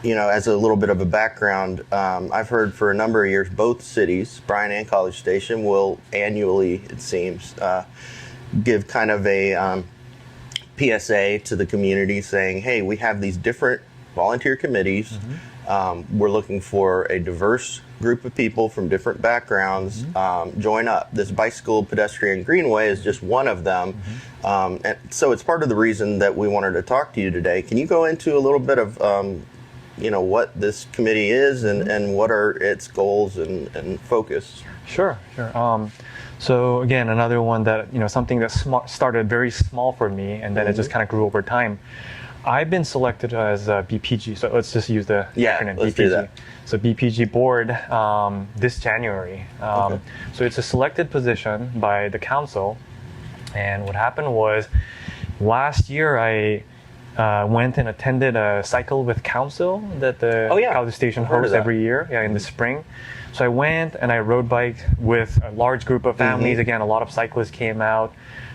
as a little bit of a background, I've heard for a number of years both cities, Bryan and College Station, will annually, it seems, give kind of a PSA to the community saying, hey, we have these different volunteer committees. We're looking for a diverse group of people from different backgrounds. Join up. This bicycle pedestrian greenway is just one of them. And so it's part of the reason that we wanted to talk to you today. Can you go into a little bit of what this committee is and what are its goals and focus? Sure. So again, another one that, something that started very small for me, and then it just kind of grew over time. I've been selected as a BPG, so let's just use the acronym let's BPG. Do that. So BPG board this January. So it's a selected position by the council. And what happened was last year I went and attended a Cycle with Council that the College Station hosts every year in the spring. So I went and I rode bike with a large group of families. Again, a lot of cyclists came out.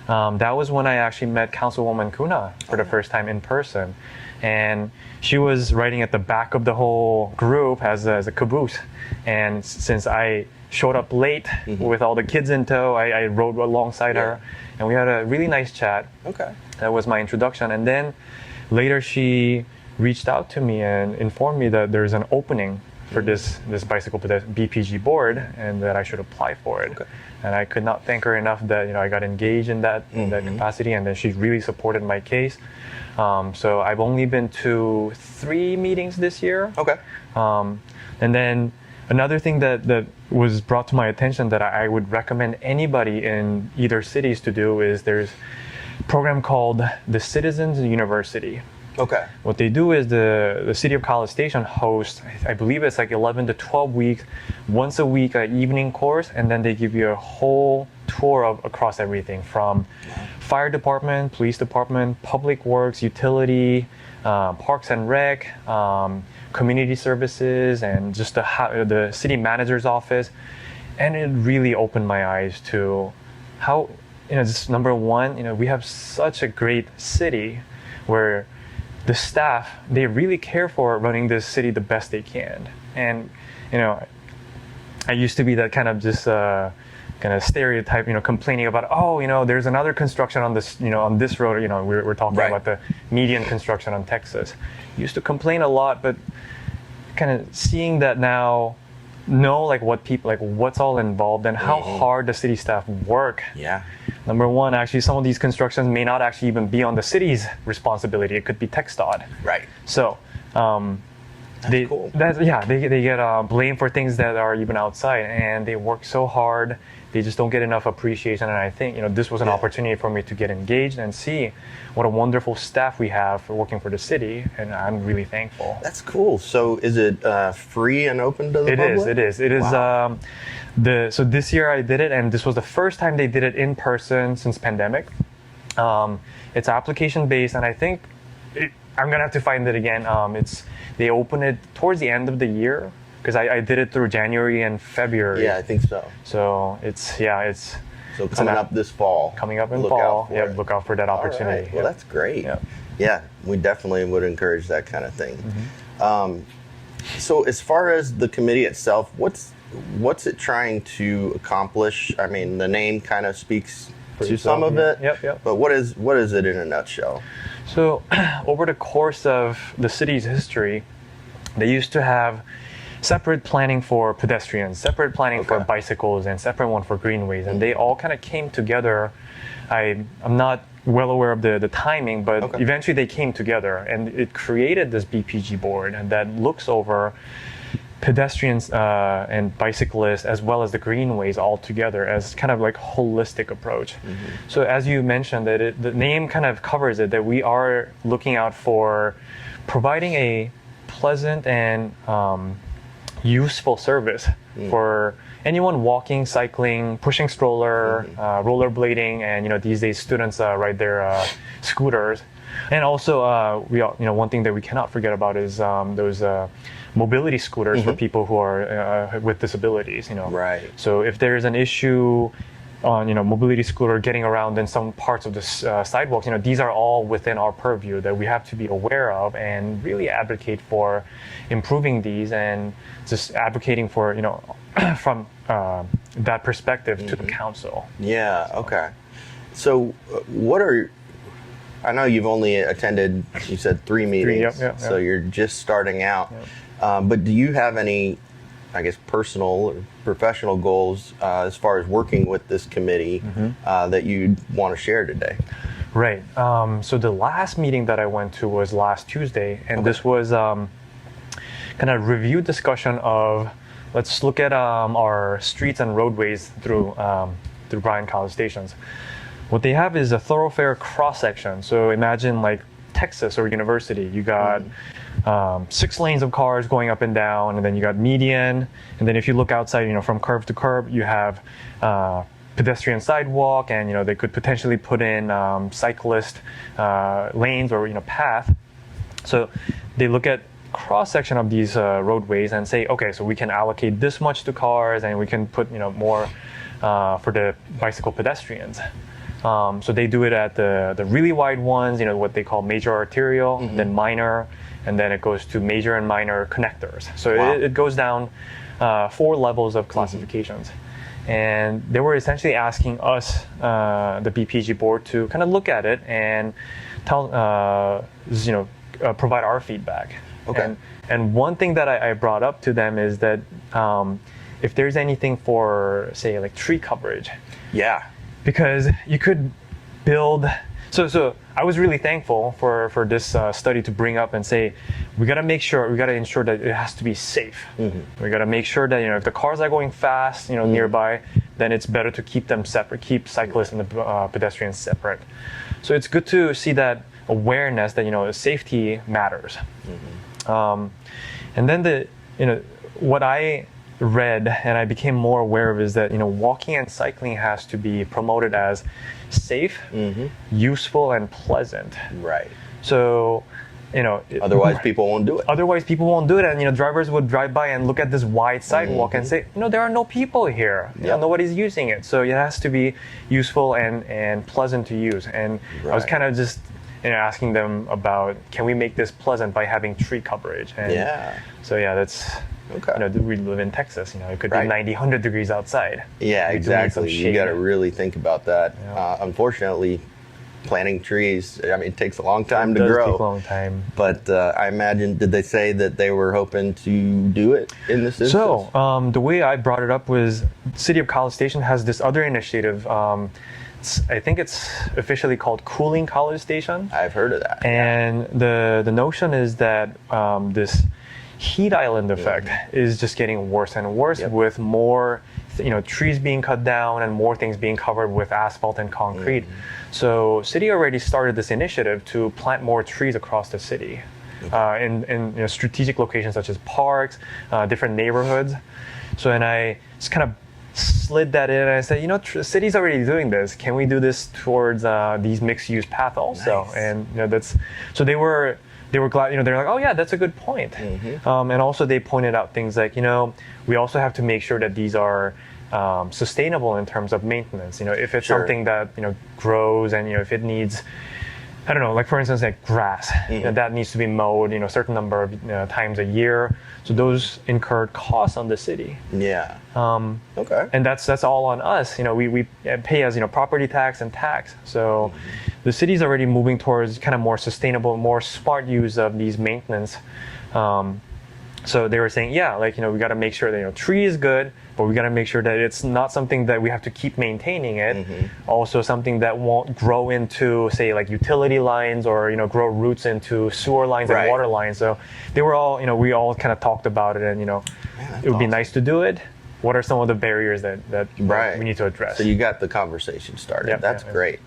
That was when I actually met Councilwoman Kuna for the first time in person. And she was riding at the back of the whole group as a caboose. And since I showed up late with all the kids in tow, I rode alongside her. And we had a really nice chat. That was my introduction. And then later she reached out to me and informed me that there's an opening for this bicycle BPG board and that I should apply for it. And I could not thank her enough that I got engaged in that capacity, and then she really supported my case. So I've only been to 3 meetings this year. And then another thing that was brought to my attention that I would recommend anybody in either cities to do is there's a program called the Citizens University. What they do is the City of College Station hosts, I believe it's like 11 to 12 weeks, once a week, an evening course, and then they give you a whole tour across everything from fire department, police department, public works, utility, parks and rec, community services, and just the city manager's office. And it really opened my eyes to how, just number one, we have such a great city where the staff, they really care for running this city the best they can. And, I used to be that kind of just kind of stereotype, complaining about, there's another construction on this, on this road, we're talking about the median construction on Texas. Used to complain a lot, but kind of seeing that now, know what's all involved and how hard the city staff work. Number one, actually, some of these constructions may not actually even be on the city's responsibility. It could be TxDOT. So, they get blamed for things that are even outside, and they work so hard. They just don't get enough appreciation. And I think this was an opportunity for me to get engaged and see what a wonderful staff we have for working for the city, and I'm really thankful. That's cool. So is it free and open to the public? It is. Wow. So this year I did it, and this was the first time they did it in person since pandemic. It's application based, and I think I'm gonna have to find it again. They open it towards the end of the year because I did it through January and February. Yeah, I think so. So it's coming up this fall. Coming up in fall. Look out for that opportunity. Well, that's great. Yeah, we definitely would encourage that kind of thing. So as far as the committee itself, what's it trying to accomplish? I mean, the name kind of speaks to some of it. But what is it in a nutshell? So over the course of the city's history, they used to have separate planning for pedestrians, separate planning for bicycles, and separate one for greenways, and they all kind of came together. I'm not well aware of the timing, but eventually they came together, and it created this BPG board that looks over pedestrians and bicyclists as well as the greenways all together as kind of like holistic approach. So as you mentioned, that the name kind of covers it, that we are looking out for providing a pleasant and useful service for anyone walking, cycling, pushing stroller, rollerblading, and these days students ride their scooters. And also, one thing that we cannot forget about is those mobility scooters for people who are with disabilities. Right. So if there's an issue on mobility scooter getting around in some parts of the sidewalks, these are all within our purview that we have to be aware of and really advocate for improving these, and just advocating for from that perspective to the council. Yeah. Okay. So I know you've only attended, you said 3 meetings, so you're just starting out. But do you have any, I guess, personal or professional goals as far as working with this committee that you'd want to share today? Right. So the last meeting that I went to was last Tuesday, and this was kind of review discussion of, let's look at our streets and roadways through Bryan College stations. What they have is a thoroughfare cross section. So imagine like Texas or University. You got 6 lanes of cars going up and down, and then you got median, and then if you look outside, from curb to curb, you have pedestrian sidewalk, and they could potentially put in cyclist lanes or path. So they look at cross section of these roadways and say, okay, so we can allocate this much to cars, and we can put more for the bicycle pedestrians. So they do it at the really wide ones, what they call major arterial, and then minor, and then it goes to major and minor connectors. So it goes down 4 levels of classifications. And they were essentially asking us, the BPG board, to kind of look at it and tell, provide our feedback. Okay. And one thing that I brought up to them is that if there's anything for, say, like tree coverage. Yeah. Because you could build. So I was really thankful for this study to bring up and say, we got to ensure that it has to be safe. We got to make sure that if the cars are going fast, nearby, then it's better to keep them separate, keep cyclists and the pedestrians separate. So it's good to see that awareness that safety matters. And then what I read and I became more aware of is that walking and cycling has to be promoted as safe, useful, and pleasant. Right. So otherwise people won't do it. And drivers would drive by and look at this wide sidewalk and say, there are no people here. Nobody's using it. So it has to be useful and pleasant to use. And I was kind of just asking them about, can we make this pleasant by having tree coverage? And so that's okay. We live in Texas. It could be 90, 100 degrees outside. Yeah, exactly. You got to really think about that. Unfortunately, planting trees, it takes a long time to grow. It does take a long time. But I imagine, did they say that they were hoping to do it in this instance? So the way I brought it up was, City of College Station has this other initiative. I think it's officially called Cooling College Station. I've heard of that. And the notion is that this heat island effect is just getting worse and worse with more trees being cut down and more things being covered with asphalt and concrete. So city already started this initiative to plant more trees across the city in strategic locations such as parks, different neighborhoods. So and I just kind of slid that in and I said, city's already doing this. Can we do this towards these mixed-use paths also? Nice. And that's so they were glad. They're like, oh yeah, that's a good point. And also they pointed out things like, we also have to make sure that these are sustainable in terms of maintenance. If it's something that grows and if it needs, I don't know, like for instance, like grass, that needs to be mowed, a certain number of times a year. So those incurred costs on the city. Yeah. Okay. And that's all on us. We pay as property tax and tax. So the city's already moving towards kind of more sustainable, more smart use of these maintenance. So they were saying, we got to make sure that tree is good, but we got to make sure that it's not something that we have to keep maintaining it. Also something that won't grow into, say, like utility lines or grow roots into sewer lines and water lines. So they were all, we all kind of talked about it, and it would be nice to do it. What are some of the barriers that we need to address? So you got the conversation started. That's great.